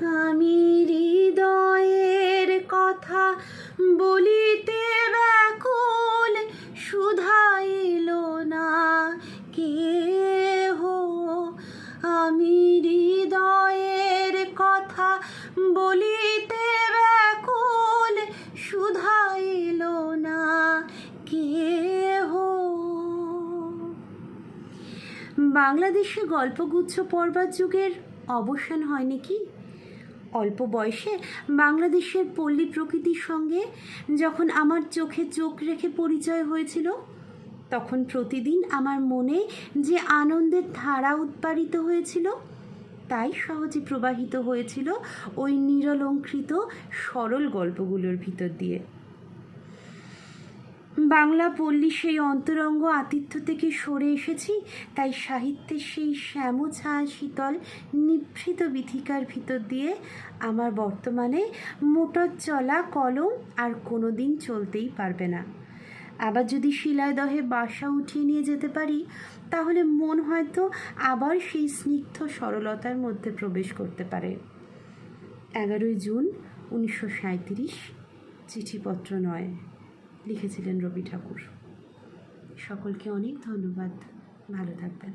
আমি হৃদয়ের কথা বলিতে ব্যাকুল, শুধাইল না কেহ। আমি হৃদয়ের কথা বলিতে ব্যাকুল, শুধাইল না কেহ। বাংলাদেশে গল্পগুচ্ছ পড়বার যুগের অবসান হয়নি কি? অল্প বয়সে বাংলাদেশের পল্লী প্রকৃতির সঙ্গে যখন আমার চোখে চোখ রেখে পরিচয় হয়েছিল, তখন প্রতিদিন আমার মনে যে আনন্দের ধারা উৎপারিত হয়েছিল, তাই সহজে প্রবাহিত হয়েছিল ওই নিরলঙ্কৃত সরল গল্পগুলোর ভিতর দিয়ে। বাংলা পল্লী সেই অন্তরঙ্গ আতিথ্য থেকে সরে এসেছি, তাই সাহিত্যের সেই শ্যামছায়া শীতল নিভৃত বিথিকার ভিতর দিয়ে আমার বর্তমানে মোটর চলা কলম আর কোনো দিন চলতেই পারবে না। আবার যদি শিলাদহে বাসা উঠিয়ে নিয়ে যেতে পারি, তাহলে মন হয়তো আবার সেই স্নিগ্ধ সরলতার মধ্যে প্রবেশ করতে পারে। 11 জুন 1937, চিঠিপত্র নয়, লিখেছিলেন রবি ঠাকুর। সকলকে অনেক ধন্যবাদ। ভালো থাকবেন।